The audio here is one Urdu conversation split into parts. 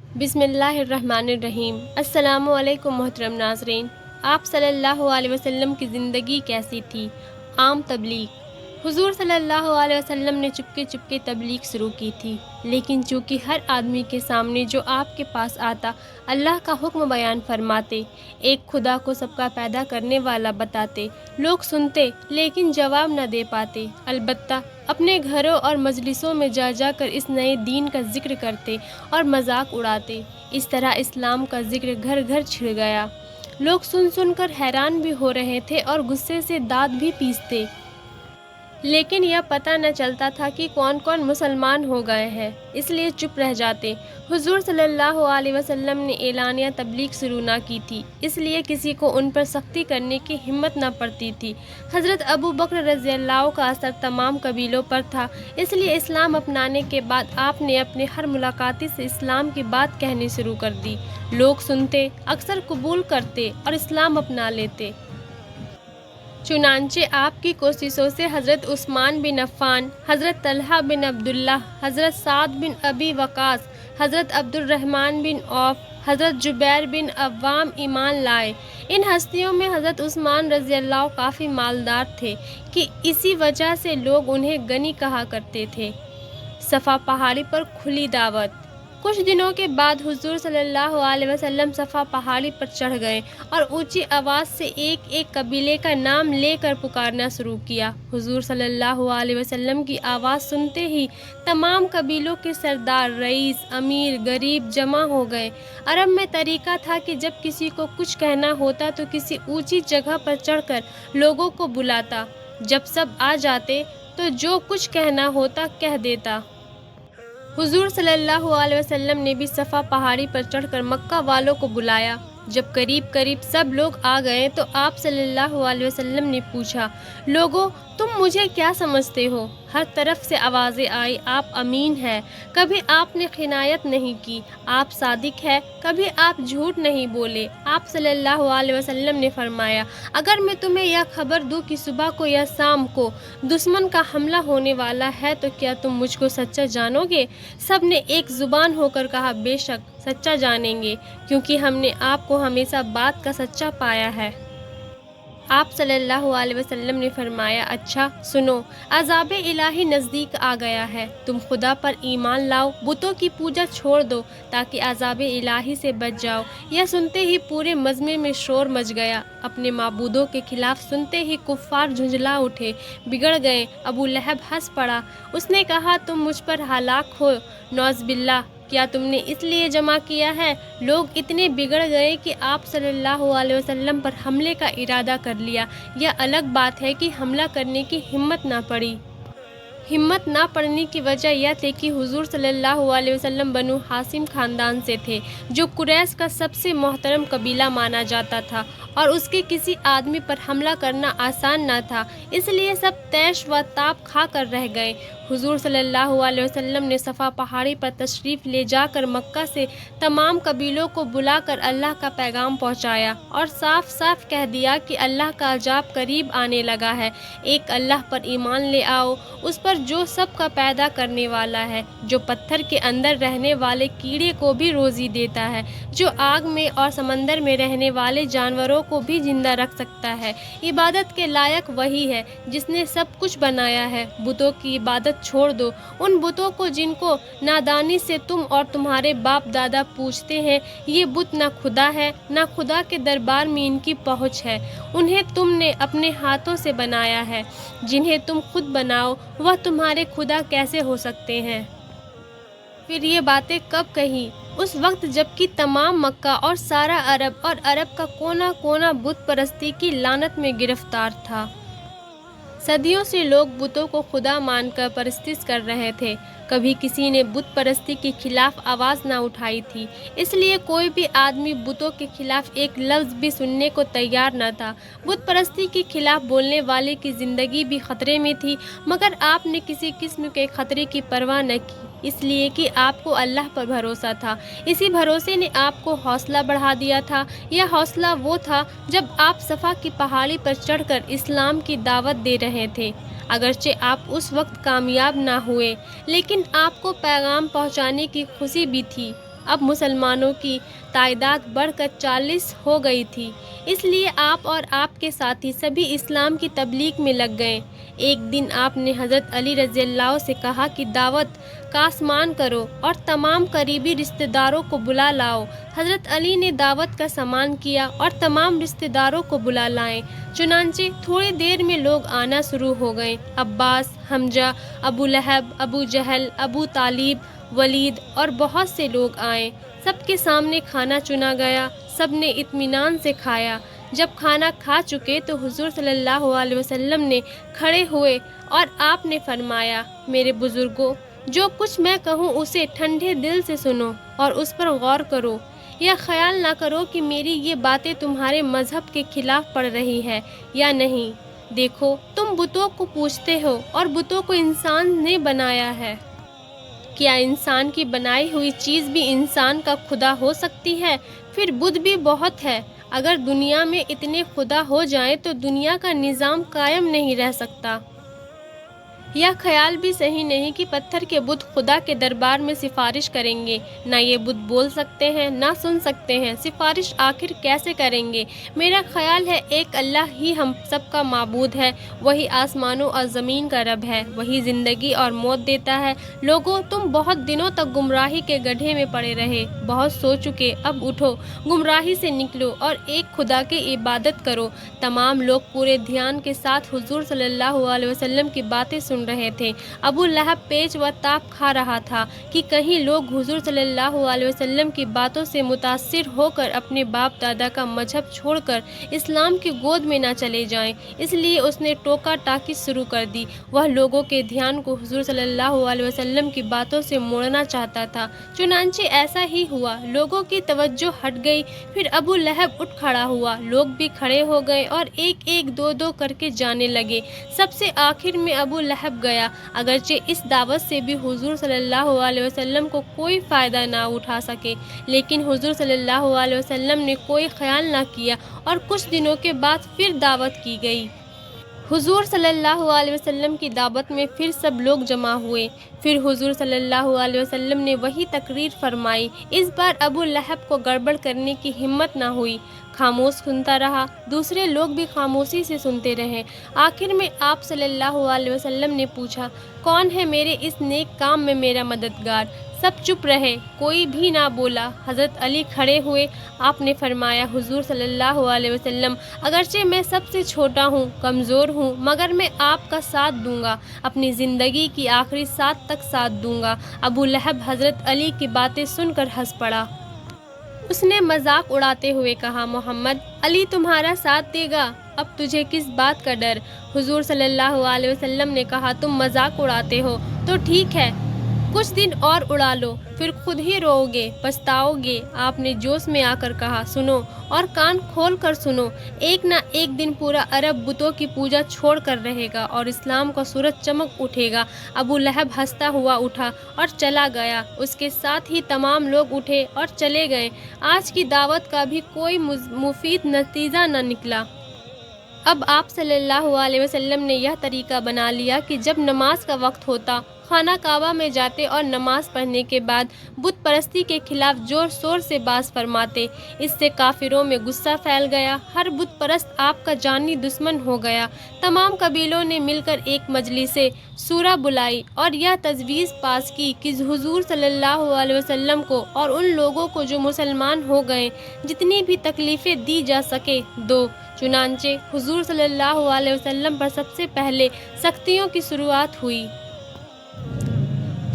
بسم اللہ الرحمن الرحیم۔ السلام علیکم محترم ناظرین۔ آپ صلی اللہ علیہ وسلم کی زندگی کیسی تھی؟ عام تبلیغ۔ حضور صلی اللہ علیہ وسلم نے چپکے چپکے تبلیغ شروع کی تھی، لیکن چونکہ ہر آدمی کے سامنے جو آپ کے پاس آتا اللہ کا حکم بیان فرماتے، ایک خدا کو سب کا پیدا کرنے والا بتاتے، لوگ سنتے لیکن جواب نہ دے پاتے، البتہ اپنے گھروں اور مجلسوں میں جا جا کر اس نئے دین کا ذکر کرتے اور مذاق اڑاتے۔ اس طرح اسلام کا ذکر گھر گھر چھڑ گیا۔ لوگ سن سن کر حیران بھی ہو رہے تھے اور غصے سے دانت بھی پیستے، لیکن یہ پتہ نہ چلتا تھا کہ کون کون مسلمان ہو گئے ہیں، اس لیے چپ رہ جاتے۔ حضور صلی اللہ علیہ وسلم نے اعلانیہ تبلیغ شروع نہ کی تھی، اس لیے کسی کو ان پر سختی کرنے کی ہمت نہ پڑتی تھی۔ حضرت ابو بکر رضی اللہ کا اثر تمام قبیلوں پر تھا، اس لیے اسلام اپنانے کے بعد آپ نے اپنے ہر ملاقاتی سے اسلام کی بات کہنی شروع کر دی۔ لوگ سنتے، اکثر قبول کرتے اور اسلام اپنا لیتے۔ چنانچہ آپ کی کوششوں سے حضرت عثمان بن عفان، حضرت طلحہ بن عبداللہ، حضرت سعد بن ابی وقاص، حضرت عبد الرحمن بن عوف، حضرت جبیر بن عوام ایمان لائے۔ ان ہستیوں میں حضرت عثمان رضی اللہ کافی مالدار تھے کہ اسی وجہ سے لوگ انہیں غنی کہا کرتے تھے۔ صفا پہاڑی پر کھلی دعوت۔ کچھ دنوں کے بعد حضور صلی اللہ علیہ وسلم صفا پہاڑی پر چڑھ گئے اور اونچی آواز سے ایک ایک قبیلے کا نام لے کر پکارنا شروع کیا۔ حضور صلی اللہ علیہ وسلم کی آواز سنتے ہی تمام قبیلوں کے سردار، رئیس، امیر، غریب جمع ہو گئے۔ عرب میں طریقہ تھا کہ جب کسی کو کچھ کہنا ہوتا تو کسی اونچی جگہ پر چڑھ کر لوگوں کو بلاتا، جب سب آ جاتے تو جو کچھ کہنا ہوتا کہہ دیتا۔ حضور صلی اللہ علیہ وسلم نے بھی صفا پہاڑی پر چڑھ کر مکہ والوں کو بلایا۔ جب قریب سب لوگ آ گئے تو آپ صلی اللہ علیہ وسلم نے پوچھا، لوگو تم مجھے کیا سمجھتے ہو؟ ہر طرف سے آوازیں آئی، آپ امین ہیں، کبھی آپ نے خیانت نہیں کی، آپ صادق ہیں، کبھی آپ جھوٹ نہیں بولے۔ آپ صلی اللہ علیہ وسلم نے فرمایا، اگر میں تمہیں یہ خبر دوں کہ صبح کو یا شام کو دشمن کا حملہ ہونے والا ہے تو کیا تم مجھ کو سچا جانو گے؟ سب نے ایک زبان ہو کر کہا، بے شک سچا جانیں گے، کیونکہ ہم نے آپ کو ہمیشہ بات کا سچا پایا ہے۔ آپ صلی اللہ علیہ وسلم نے فرمایا، اچھا سنو، عذاب الہی نزدیک آ گیا ہے، تم خدا پر ایمان لاؤ، بتوں کی پوجا چھوڑ دو تاکہ عذاب الہی سے بچ جاؤ۔ یہ سنتے ہی پورے مجمع میں شور مچ گیا۔ اپنے معبودوں کے خلاف سنتے ہی کفار جھنجھلا اٹھے، بگڑ گئے۔ ابو لہب ہنس پڑا، اس نے کہا، تم مجھ پر ہلاک ہو، نعوذ باللہ، کیا تم نے اس لیے جمع کیا ہے؟ لوگ اتنے بگڑ گئے کہ آپ صلی اللہ علیہ وسلم پر حملے کا ارادہ کر لیا۔ یہ الگ بات ہے کہ حملہ کرنے کی ہمت نہ پڑی۔ ہمت نہ پڑنے کی وجہ یہ تھی کہ حضور صلی اللہ علیہ وسلم بنو ہاشم خاندان سے تھے، جو قریش کا سب سے محترم قبیلہ مانا جاتا تھا، اور اس کے کسی آدمی پر حملہ کرنا آسان نہ تھا، اس لیے سب تیش و تاب کھا کر رہ گئے۔ حضور صلی اللہ علیہ وسلم نے صفا پہاڑی پر تشریف لے جا کر مکہ سے تمام قبیلوں کو بلا کر اللہ کا پیغام پہنچایا اور صاف صاف کہہ دیا کہ اللہ کا عذاب قریب آنے لگا ہے، ایک اللہ پر ایمان لے آؤ، اس پر جو سب کا پیدا کرنے والا ہے، جو پتھر کے اندر رہنے والے کیڑے کو بھی روزی دیتا ہے، جو آگ میں اور سمندر میں رہنے والے جانوروں کو بھی زندہ رکھ سکتا ہے۔ عبادت کے لائق وہی ہے جس نے سب کچھ بنایا ہے۔ بتوں کی عبادت چھوڑ دو، ان بتوں کو جن کو نادانی سے تم اور تمہارے باپ دادا پوجتے ہیں۔ یہ بت نہ خدا ہے، نہ خدا کے دربار میں ان کی پہنچ ہے، انہیں تم نے اپنے ہاتھوں سے بنایا ہے، جنہیں تم خود بناؤ وہ تمہارے خدا کیسے ہو سکتے ہیں؟ پھر یہ باتیں کب کہی؟ اس وقت جبکہ تمام مکہ اور سارا عرب اور عرب کا کونا کونا بت پرستی کی لعنت میں گرفتار تھا۔ صدیوں سے لوگ بتوں کو خدا مان کر پرستش کر رہے تھے، کبھی کسی نے بت پرستی کے خلاف آواز نہ اٹھائی تھی، اس لیے کوئی بھی آدمی بتوں کے خلاف ایک لفظ بھی سننے کو تیار نہ تھا۔ بت پرستی کے خلاف بولنے والے کی زندگی بھی خطرے میں تھی، مگر آپ نے کسی قسم کے خطرے کی پرواہ نہ کی، اس لیے کہ آپ کو اللہ پر بھروسہ تھا۔ اسی بھروسے نے آپ کو حوصلہ بڑھا دیا تھا۔ یہ حوصلہ وہ تھا جب آپ صفا کی پہاڑی پر چڑھ کر اسلام کی دعوت دے رہے تھے۔ اگرچہ آپ اس وقت کامیاب نہ ہوئے، لیکن آپ کو پیغام پہنچانے کی خوشی بھی تھی۔ اب مسلمانوں کی تعداد بڑھ کر 40 ہو گئی تھی، اس لیے آپ اور آپ کے ساتھی سبھی اسلام کی تبلیغ میں لگ گئے۔ ایک دن آپ نے حضرت علی رضی اللہ سے کہا کہ دعوت کا آسمان کرو اور تمام قریبی رشتہ داروں کو بلا لاؤ۔ حضرت علی نے دعوت کا سامان کیا اور تمام رشتہ داروں کو بلا لائے۔ چنانچہ تھوڑی دیر میں لوگ آنا شروع ہو گئے۔ عباس، حمزہ، ابو لہب، ابو جہل، ابو طالب، ولید اور بہت سے لوگ آئے۔ سب کے سامنے کھانا چنا گیا، سب نے اطمینان سے کھایا۔ جب کھانا کھا چکے تو حضور صلی اللہ علیہ وسلم نے کھڑے ہوئے اور آپ نے فرمایا، میرے بزرگوں، جو کچھ میں کہوں اسے ٹھنڈے دل سے سنو اور اس پر غور کرو۔ یہ خیال نہ کرو کہ میری یہ باتیں تمہارے مذہب کے خلاف پڑ رہی ہے یا نہیں۔ دیکھو، تم بتوں کو پوجتے ہو اور بتوں کو انسان نے بنایا ہے۔ کیا انسان کی بنائی ہوئی چیز بھی انسان کا خدا ہو سکتی ہے؟ پھر بت بھی بہت ہے۔ اگر دنیا میں اتنے خدا ہو جائیں تو دنیا کا نظام قائم نہیں رہ سکتا۔ یہ خیال بھی صحیح نہیں کہ پتھر کے بت خدا کے دربار میں سفارش کریں گے۔ نہ یہ بت بول سکتے ہیں، نہ سن سکتے ہیں، سفارش آخر کیسے کریں گے؟ میرا خیال ہے ایک اللہ ہی ہم سب کا معبود ہے، وہی آسمانوں اور زمین کا رب ہے، وہی زندگی اور موت دیتا ہے۔ لوگوں، تم بہت دنوں تک گمراہی کے گڈھے میں پڑے رہے، بہت سو چکے، اب اٹھو، گمراہی سے نکلو اور ایک خدا کی عبادت کرو۔ تمام لوگ پورے دھیان کے ساتھ حضور صلی اللہ علیہ وسلم کی باتیں سن رہے تھے۔ ابو لہب پیچ و تاب کھا رہا تھا کہ کہیں لوگ حضور صلی اللہ علیہ وسلم کی باتوں سے متاثر ہو کر اپنے باپ دادا کا مذہب چھوڑ کر اسلام کی گود میں نہ چلے جائیں، اس لیے اس نے ٹوکا ٹاکی شروع کر دی۔ وہ لوگوں کے دھیان کو حضور صلی اللہ علیہ وسلم کی باتوں سے موڑنا چاہتا تھا۔ چنانچہ ایسا ہی ہوا، لوگوں کی توجہ ہٹ گئی۔ پھر ابو لہب اٹھ کھڑا ہوا، لوگ بھی کھڑے ہو گئے اور ایک ایک دو دو کر کے جانے لگے۔ سب سے آخر میں ابو لہب گیا، اگرچہ اس دعوت سے بھی حضور صلی اللہ علیہ وسلم کو کوئی فائدہ نہ اٹھا سکے، لیکن حضور صلی اللہ علیہ وسلم نے کوئی خیال نہ کیا اور کچھ دنوں کے بعد پھر دعوت کی گئی۔ حضور صلی اللہ علیہ وسلم کی دعوت میں پھر سب لوگ جمع ہوئے۔ پھر حضور صلی اللہ علیہ وسلم نے وہی تقریر فرمائی۔ اس بار ابو لہب کو گڑبڑ کرنے کی ہمت نہ ہوئی، خاموش سنتا رہا۔ دوسرے لوگ بھی خاموشی سے سنتے رہے۔ آخر میں آپ صلی اللہ علیہ وسلم نے پوچھا، کون ہے میرے اس نیک کام میں میرا مددگار؟ سب چپ رہے، کوئی بھی نہ بولا۔ حضرت علی کھڑے ہوئے، آپ نے فرمایا، حضور صلی اللہ علیہ وسلم، اگرچہ میں سب سے چھوٹا ہوں، کمزور ہوں، مگر میں آپ کا ساتھ دوں گا، اپنی زندگی کی آخری سانس تک ساتھ دوں گا۔ ابو لہب حضرت علی کی باتیں سن کر ہنس پڑا۔ اس نے مذاق اڑاتے ہوئے کہا، محمد، علی تمہارا ساتھ دے گا، اب تجھے کس بات کا ڈر؟ حضور صلی اللہ علیہ وسلم نے کہا، تم مذاق اڑاتے ہو تو ٹھیک ہے، کچھ دن اور اڑا لو، پھر خود ہی رو گے، پچھتاؤ گے۔ آپ نے جوش میں آ کر کہا، سنو اور کان کھول کر سنو، ایک نہ ایک دن پورا عرب بتوں کی پوجا چھوڑ کر رہے گا اور اسلام کا سورج چمک اٹھے گا۔ ابو لہب ہنستا ہوا اٹھا اور چلا گیا، اس کے ساتھ ہی تمام لوگ اٹھے اور چلے گئے۔ آج کی دعوت کا بھی کوئی مفید نتیجہ نہ نکلا۔ اب آپ صلی اللہ علیہ وسلم نے یہ طریقہ بنا لیا کہ جب نماز کا وقت ہوتا، خانہ کعبہ میں جاتے اور نماز پڑھنے کے بعد بت پرستی کے خلاف زور شور سے باز فرماتے۔ اس سے کافروں میں غصہ پھیل گیا، ہر بت پرست آپ کا جانی دشمن ہو گیا۔ تمام قبیلوں نے مل کر ایک مجلس شورا بلائی اور یہ تجویز پاس کی کہ حضور صلی اللہ علیہ وسلم کو اور ان لوگوں کو جو مسلمان ہو گئے جتنی بھی تکلیفیں دی جا سکے دو۔ چنانچہ حضور صلی اللہ علیہ وسلم پر سب سے پہلے سختیوں کی شروعات ہوئی۔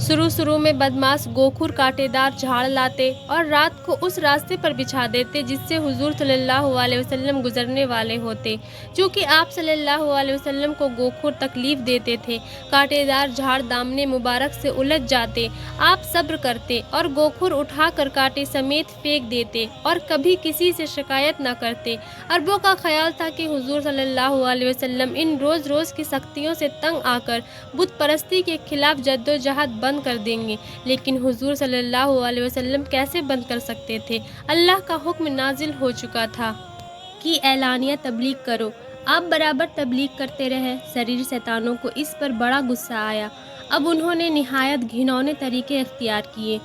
شروع میں بدماش گوکھر کانٹے دار جھاڑ لاتے اور رات کو اس راستے پر بچھا دیتے جس سے حضور صلی اللہ علیہ وسلم گزرنے والے ہوتے۔ چونکہ آپ صلی اللہ علیہ وسلم کو گوکھر تکلیف دیتے تھے، کانٹے دار جھاڑ دامن مبارک سے الجھ جاتے۔ آپ صبر کرتے اور گوکھر اٹھا کر کانٹے سمیت پھینک دیتے اور کبھی کسی سے شکایت نہ کرتے۔ عربوں کا خیال تھا کہ حضور صلی اللہ علیہ وسلم ان روز کی سختیوں سے تنگ آ کر بت پرستی کے خلاف جدوجہد بند کر دیں گے، لیکن حضور صلی اللہ علیہ وسلم کیسے بند کر سکتے تھے؟ اللہ کا حکم نازل ہو چکا تھا کہ اعلانیہ تبلیغ کرو۔ آپ برابر تبلیغ کرتے رہے۔ شریر شیطانوں کو اس پر بڑا غصہ آیا۔ اب انہوں نے نہایت گھنونے طریقے اختیار کیے۔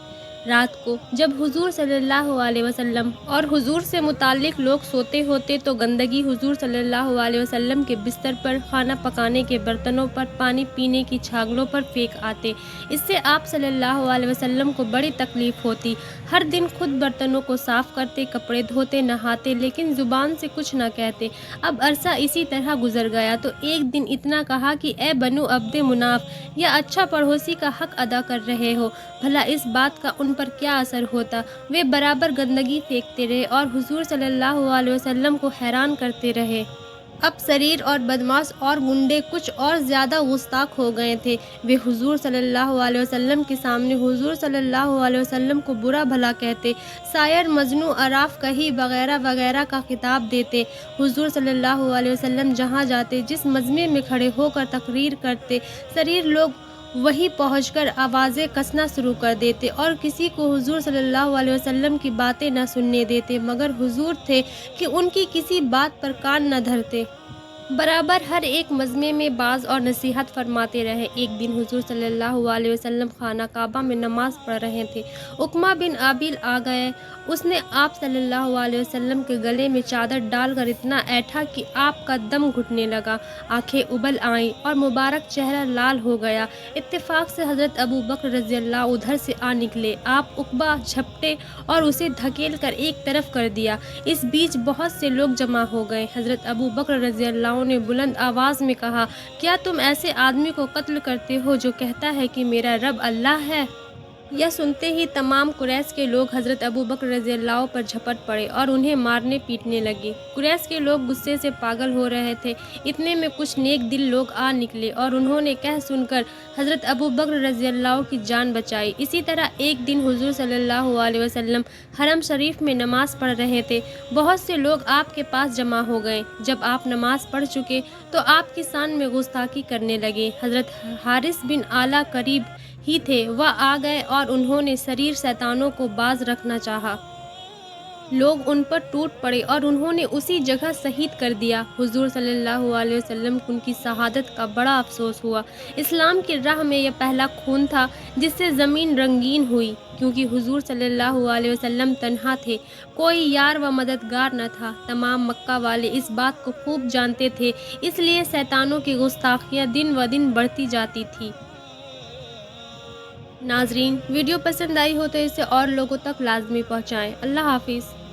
رات کو جب حضور صلی اللہ علیہ وسلم اور حضور سے متعلق لوگ سوتے ہوتے تو گندگی حضور صلی اللہ علیہ وسلم کے بستر پر، کھانا پکانے کے برتنوں پر، پانی پینے کی چھاگلوں پر پھینک آتے۔ اس سے آپ صلی اللہ علیہ وسلم کو بڑی تکلیف ہوتی۔ ہر دن خود برتنوں کو صاف کرتے، کپڑے دھوتے، نہاتے، لیکن زبان سے کچھ نہ کہتے۔ اب عرصہ اسی طرح گزر گیا تو ایک دن اتنا کہا کہ اے بنو عبد مناف، یا اچھا پڑوسی کا حق ادا کر رہے ہو، بھلا اس بات کا ان پر کیا اثر ہوتا؟ وہ برابر گندگی پھینکتے رہے اور حضور صلی اللہ علیہ وسلم کو حیران کرتے رہے۔ اب سریر اور بدماش اور گنڈے کچھ اور زیادہ گستاخ ہو گئے تھے۔ وہ حضور صلی اللہ علیہ وسلم کے سامنے حضور صلی اللہ علیہ وسلم کو برا بھلا کہتے، شاعر، مجنوں، عراف کہی وغیرہ وغیرہ کا خطاب دیتے۔ حضور صلی اللہ علیہ وسلم جہاں جاتے، جس مجمع میں کھڑے ہو کر تقریر کرتے، سریر لوگ وہیں پہنچ کر آوازیں کسنا شروع کر دیتے اور کسی کو حضور صلی اللہ علیہ وسلم کی باتیں نہ سننے دیتے، مگر حضور تھے کہ ان کی کسی بات پر کان نہ دھرتے۔ برابر ہر ایک مجمع میں باز اور نصیحت فرماتے رہے۔ ایک دن حضور صلی اللہ علیہ وسلم خانہ کعبہ میں نماز پڑھ رہے تھے۔ عقبہ بن عابل آ گئے۔ اس نے آپ صلی اللہ علیہ وسلم کے گلے میں چادر ڈال کر اتنا ایٹھا کہ آپ کا دم گھٹنے لگا، آنکھیں ابل آئیں اور مبارک چہرہ لال ہو گیا۔ اتفاق سے حضرت ابو بکر رضی اللہ ادھر سے آ نکلے۔ آپ عقبہ جھپٹے اور اسے دھکیل کر ایک طرف کر دیا۔ اس بیچ بہت سے لوگ جمع ہو گئے۔ حضرت ابو بکر رضی اللہ نے بلند آواز میں کہا، کیا تم ایسے آدمی کو قتل کرتے ہو جو کہتا ہے کہ میرا رب اللہ ہے؟ یہ سنتے ہی تمام قریش کے لوگ حضرت ابو بکر رضی اللہ پر جھپٹ پڑے اور انہیں مارنے پیٹنے لگے۔ قریش کے لوگ غصے سے پاگل ہو رہے تھے۔ اتنے میں کچھ نیک دل لوگ آ نکلے اور انہوں نے کہہ سن کر حضرت ابو بکر رضی اللہ کی جان بچائی۔ اسی طرح ایک دن حضور صلی اللہ علیہ وسلم حرم شریف میں نماز پڑھ رہے تھے۔ بہت سے لوگ آپ کے پاس جمع ہو گئے۔ جب آپ نماز پڑھ چکے تو آپ کی شان میں گستاخی کرنے لگے۔ حضرت حارث بن اعلیٰ قریب ہی تھے، وہ آ گئے اور انہوں نے سریر شیطانوں کو باز رکھنا چاہا۔ لوگ ان پر ٹوٹ پڑے اور انہوں نے اسی جگہ شہید کر دیا۔ حضور صلی اللہ علیہ وسلم کو ان کی شہادت کا بڑا افسوس ہوا۔ اسلام کی راہ میں یہ پہلا خون تھا جس سے زمین رنگین ہوئی، کیونکہ حضور صلی اللہ علیہ وسلم تنہا تھے، کوئی یار و مددگار نہ تھا۔ تمام مکہ والے اس بات کو خوب جانتے تھے، اس لیے شیطانوں کی گستاخیاں دن و دن بڑھتی جاتی تھی۔ ناظرین، ویڈیو پسند آئی ہو تو اسے اور لوگوں تک لازمی پہنچائیں۔ اللہ حافظ۔